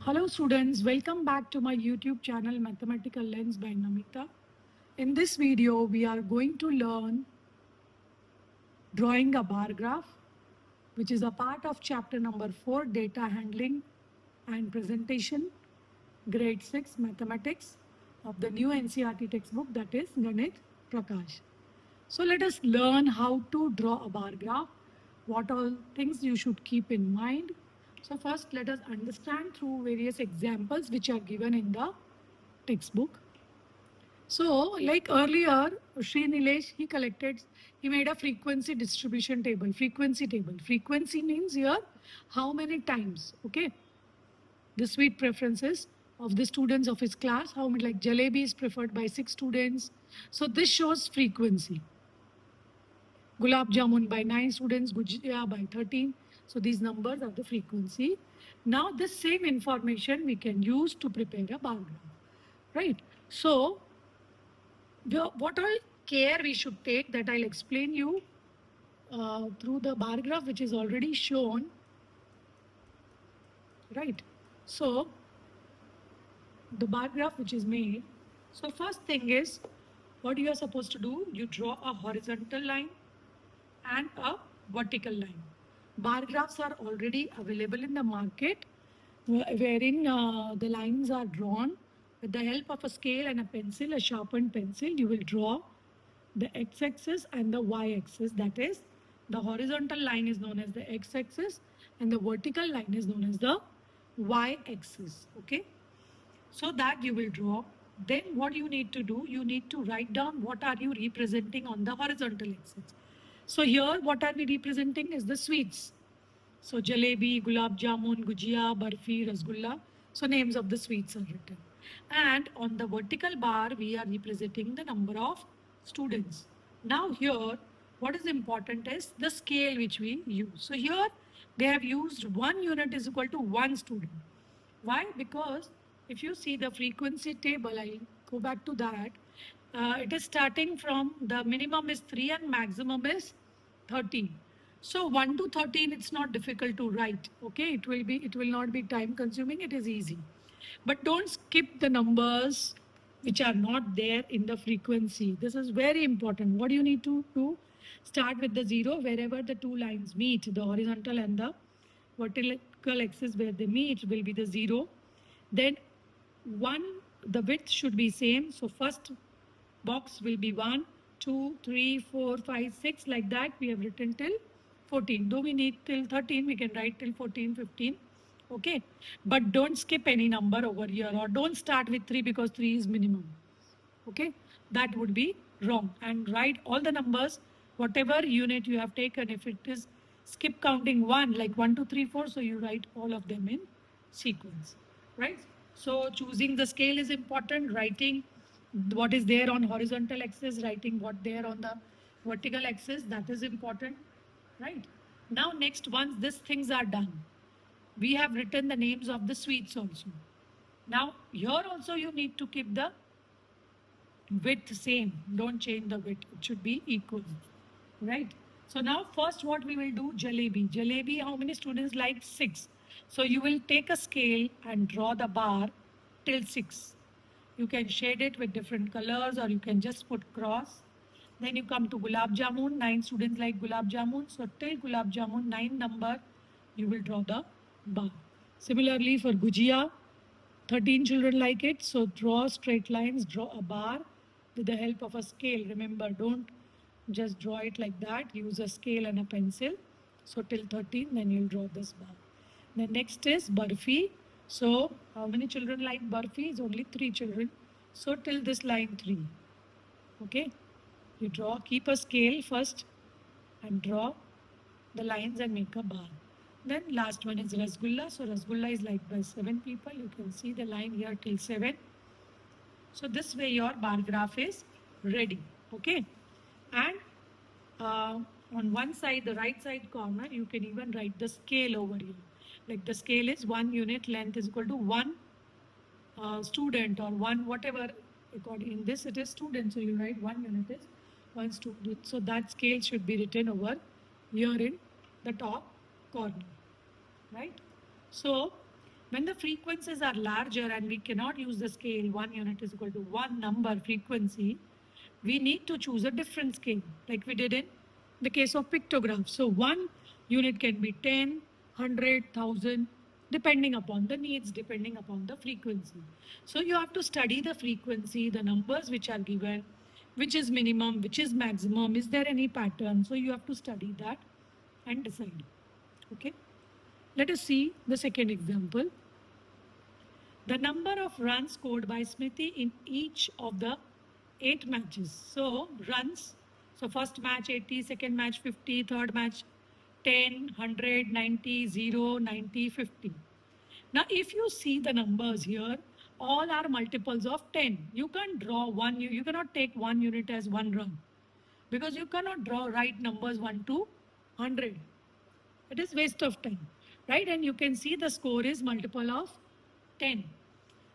Hello students, welcome back to my YouTube channel Mathematical Lens by Namita. In this video, we are going to learn drawing a bar graph, which is a part of chapter number 4, Data Handling and Presentation, Grade 6 Mathematics of the new NCERT textbook, that is Ganit Prakash. So let us learn how to draw a bar graph, what all things you should keep in mind. So first let us understand through various examples which are given in the textbook. So like earlier, Sri Nilesh, he made a frequency distribution table, frequency table. Frequency means here how many times, okay? The sweet preferences of the students of his class, how many, like jalebi is preferred by 6 students. So this shows frequency. Gulab Jamun by 9 students, Gujia by 13. So these numbers are the frequency. Now this same information we can use to prepare a bar graph, right? So what all care we should take, that I'll explain you through the bar graph which is already shown, right? So the bar graph which is made. So first thing is, what you are supposed to do, you draw a horizontal line and a vertical line. Bar graphs are already available in the market, wherein the lines are drawn with the help of a scale and a pencil, a sharpened pencil. You will draw the x-axis and the y-axis. That is, the horizontal line is known as the x-axis and the vertical line is known as the y-axis. Okay, so that you will draw. Then what you need to do, you need to write down what are you representing on the horizontal axis. So here what are we representing is the sweets. So jalebi, gulab jamun, gujia, barfi, rasgulla. So names of the sweets are written. And on the vertical bar, we are representing the number of students. Now here, what is important is the scale which we use. So here they have used 1 unit is equal to 1 student. Why? Because if you see the frequency table, I'll go back to that. It is starting from the minimum is 3 and maximum is 13. So 1 to 13, it's not difficult to write. Okay, it will not be time consuming. It is easy. But don't skip the numbers which are not there in the frequency. This is very important. What do you need to do? Start with the 0 wherever the two lines meet, the horizontal and the vertical axis where they meet will be the 0. Then 1, the width should be same. So first box will be 1, 2, 3, 4, 5, 6, like that we have written till 14. Though we need till 13, we can write till 14, 15. Okay, but don't skip any number over here, or don't start with 3 because 3 is minimum. Okay, that would be wrong. And write all the numbers, whatever unit you have taken. If it is skip counting 1, like 1, 2, 3, 4, so you write all of them in sequence, right? So choosing the scale is important. Writing what is there on horizontal axis, writing what there on the vertical axis, that is important, right? Now next, once these things are done, we have written the names of the sweets also. Now here also you need to keep the width same. Don't change the width. It should be equal, right? So now first what we will do, jalebi. Jalebi, how many students like? 6. So you will take a scale and draw the bar till 6. You can shade it with different colors or you can just put cross. Then you come to gulab jamun. 9 students like gulab jamun. So till gulab jamun 9 number, you will draw the bar. Similarly for gujia, 13 children like it. So draw straight lines, draw a bar with the help of a scale. Remember, don't just draw it like that. Use a scale and a pencil. So till 13, then you'll draw this bar. The next is barfi. So how many children like barfi? Is only 3 children. So till this line 3. Okay. You draw, keep a scale first and draw the lines and make a bar. Then last one is rasgulla. So rasgulla is liked by 7 people. You can see the line here till 7. So this way your bar graph is ready. Okay. And on one side, the right side corner, you can even write the scale over here. Like the scale is 1 unit length is equal to 1 student or 1 whatever. According in this it is student. So you write 1 unit is 1 student. So that scale should be written over here in the top corner. Right. So When the frequencies are larger and we cannot use the scale, 1 unit is equal to one number frequency, we need to choose a different scale, like we did in the case of pictographs. So 1 unit can be 10, 100, 1000, depending upon the needs, depending upon the frequency. So you have to study the frequency, the numbers which are given, which is minimum, which is maximum, is there any pattern? So you have to study that and decide. Okay. Let us see the second example. The number of runs scored by Smriti in each of the 8 matches. So runs, so first match 80, second match 50, third match 10, 100, 90, 0, 90, 50. Now if you see the numbers here, all are multiples of 10. You can't draw one, you cannot take 1 unit as one run because you cannot draw right numbers 1 to 100. It is waste of time, right? And you can see the score is multiple of 10.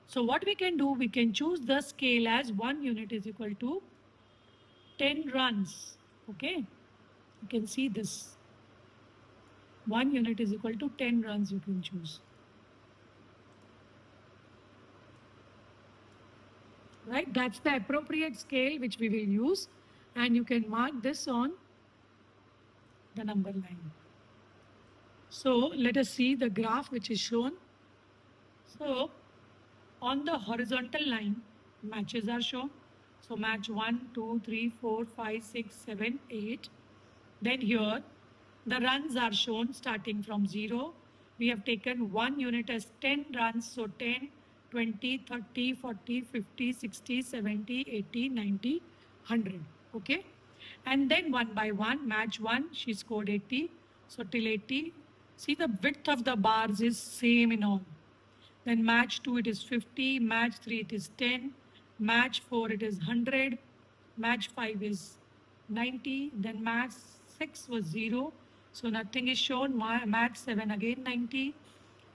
So what we can do, we can choose the scale as 1 unit is equal to 10 runs. Okay, you can see this. 1 unit is equal to 10 runs you can choose. Right, that's the appropriate scale which we will use, and you can mark this on the number line. So let us see the graph which is shown. So on the horizontal line, matches are shown. So match 1, 2, 3, 4, 5, 6, 7, 8. Then here, the runs are shown starting from 0. We have taken 1 unit as 10 runs. So 10, 20, 30, 40, 50, 60, 70, 80, 90, 100. Okay. And then one by one, match 1, she scored 80. So till 80, see the width of the bars is same in all. Then match 2 it is 50, match 3 it is 10, match 4 it is 100, match 5 is 90, then match 6 was 0, so nothing is shown, match 7 again 90,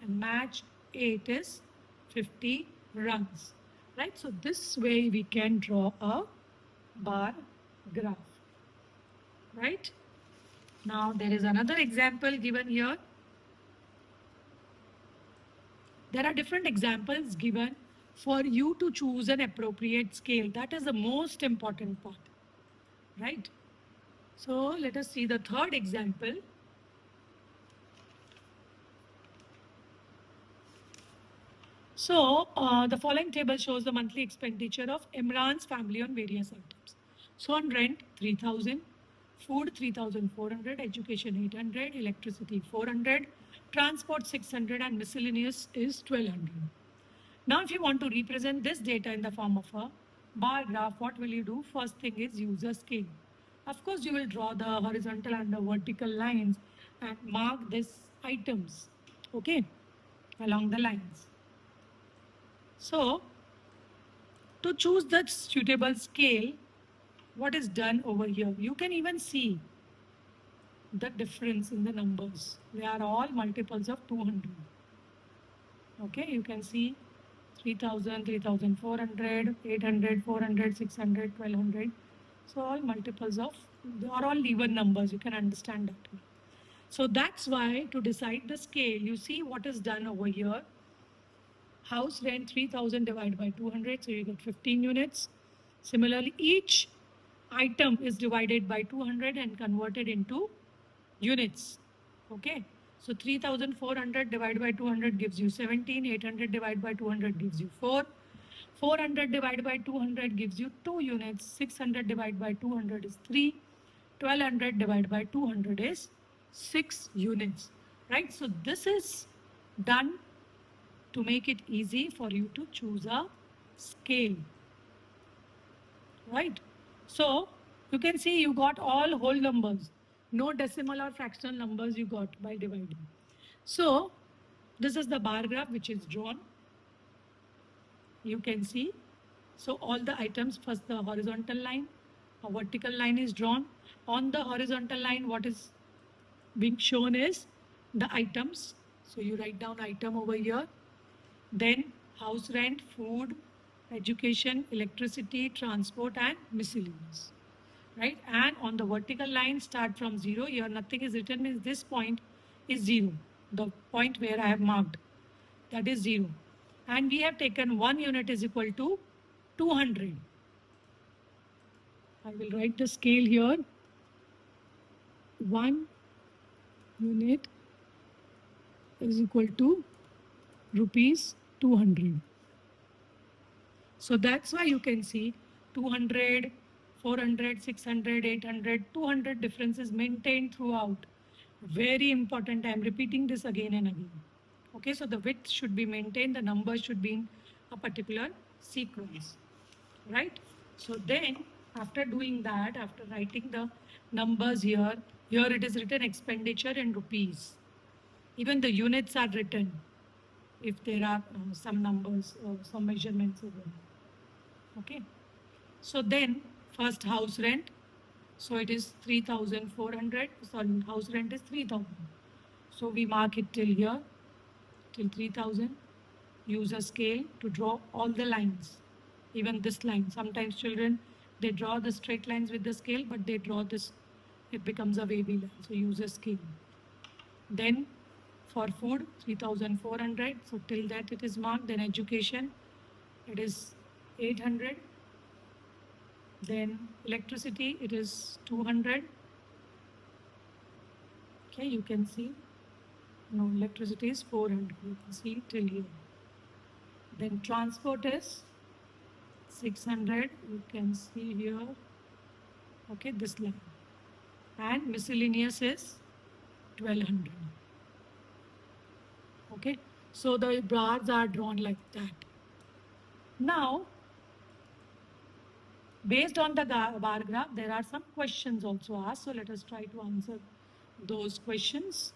and match 8 is 50 runs. Right, so this way we can draw a bar graph. Right, now there is another example given here. There are different examples given for you to choose an appropriate scale. That is the most important part, right? So let us see the third example. So the following table shows the monthly expenditure of Imran's family on various items. So on rent, 3,000, food 3,400, education 800, electricity 400, transport 600, and miscellaneous is 1,200. Now, if you want to represent this data in the form of a bar graph, what will you do? First thing is use a scale. Of course, you will draw the horizontal and the vertical lines and mark these items, okay, along the lines. So, to choose the suitable scale, what is done over here? You can even see the difference in the numbers. They are all multiples of 200. Okay, you can see 3,000, 3,400, 800, 400, 600, 1,200. So all multiples of, they are all even numbers. You can understand that. So that's why to decide the scale, you see what is done over here. House rent 3,000 divided by 200, so you get 15 units. Similarly, each item is divided by 200 and converted into units. Okay. So 3,400 divided by 200 gives you 17. 800 divided by 200 gives you 4. 400 divided by 200 gives you 2 units. 600 divided by 200 is 3. 1,200 divided by 200 is 6 units. Right. So this is done to make it easy for you to choose a scale. Right. So you can see you got all whole numbers. No decimal or fractional numbers you got by dividing. So this is the bar graph which is drawn. You can see. So all the items, first the horizontal line, a vertical line is drawn. On the horizontal line, what is being shown is the items. So you write down item over here. Then house rent, food, education, electricity, transport, and miscellaneous. Right, and on the vertical line start from 0. Here nothing is written, means this point is 0, the point where I have marked. that is 0. And we have taken 1 unit is equal to 200. I will write the scale here. 1 unit is equal to rupees 200. So that's why you can see 200, 400, 600, 800, 200 differences maintained throughout. Very important. I'm repeating this again and again. Okay, so the width should be maintained. The numbers should be in a particular sequence. Right? So then, after doing that, after writing the numbers here it is written expenditure in rupees. Even the units are written if there are some numbers or some measurements over. Okay. So then, first house rent. So it is 3,400. Sorry, house rent is 3,000. So we mark it till here, till 3,000. Use a scale to draw all the lines, even this line. Sometimes children, they draw the straight lines with the scale, but they draw this, it becomes a wavy line. So use a scale. Then for food, 3,400. So till that it is marked. Then education, it is 800. Then electricity, it is 200. Okay, you can see. No, electricity is 400. You can see till here. Then transport is 600. You can see here. Okay, this line. And miscellaneous is 1200. Okay, so the bars are drawn like that. Now, based on the bar graph, there are some questions also asked. So let us try to answer those questions.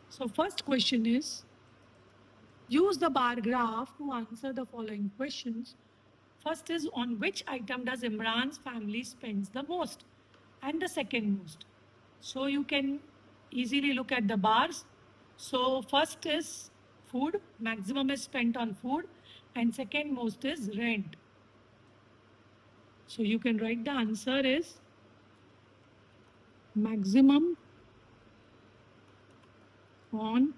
So first question is, use the bar graph to answer the following questions. First is, on which item does Imran's family spends the most? And the second most. So you can easily look at the bars. So first is food, maximum is spent on food, and second most is rent. So you can write the answer is maximum on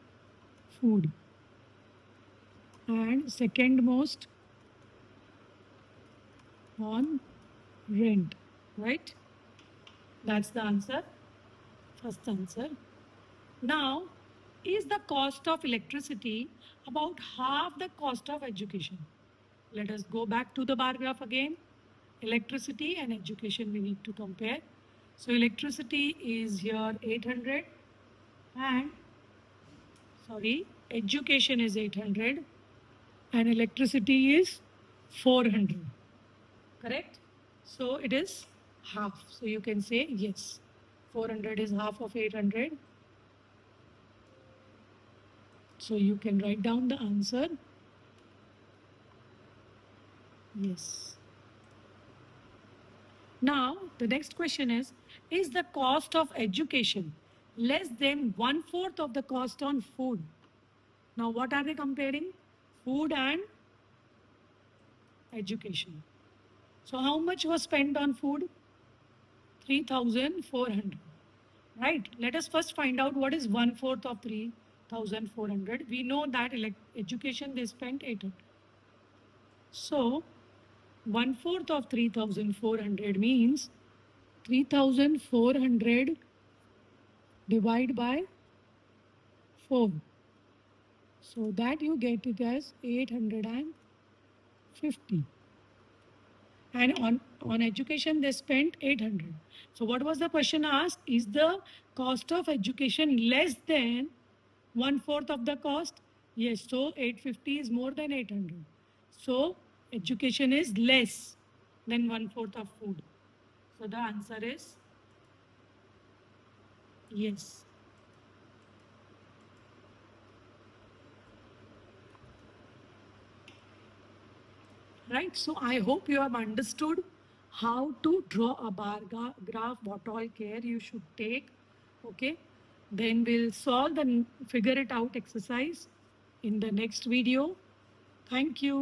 food and second most on rent, right? That's the answer, first answer. Now, is the cost of electricity about half the cost of education? Let us go back to the bar graph again. Electricity and education we need to compare. So electricity is here 800 and education is 800 and electricity is 400. Correct? So it is half. So you can say yes. 400 is half of 800. So you can write down the answer. Yes. Now, the next question is the cost of education less than 1/4 of the cost on food? Now, what are they comparing? Food and education. So, how much was spent on food? 3,400. Right? Let us first find out what is 1/4 of 3,400. We know that education they spent 800. So, 1/4 of 3,400 means 3,400 divided by 4. So that you get it as 850. And on education they spent 800. So what was the question asked? Is the cost of education less than 1/4 of the cost? Yes, so 850 is more than 800. So education is less than 1/4 of food. So the answer is yes. Right, so I hope you have understood how to draw a bar graph, what all care you should take. Okay, then we'll solve the figure it out exercise in the next video. Thank you.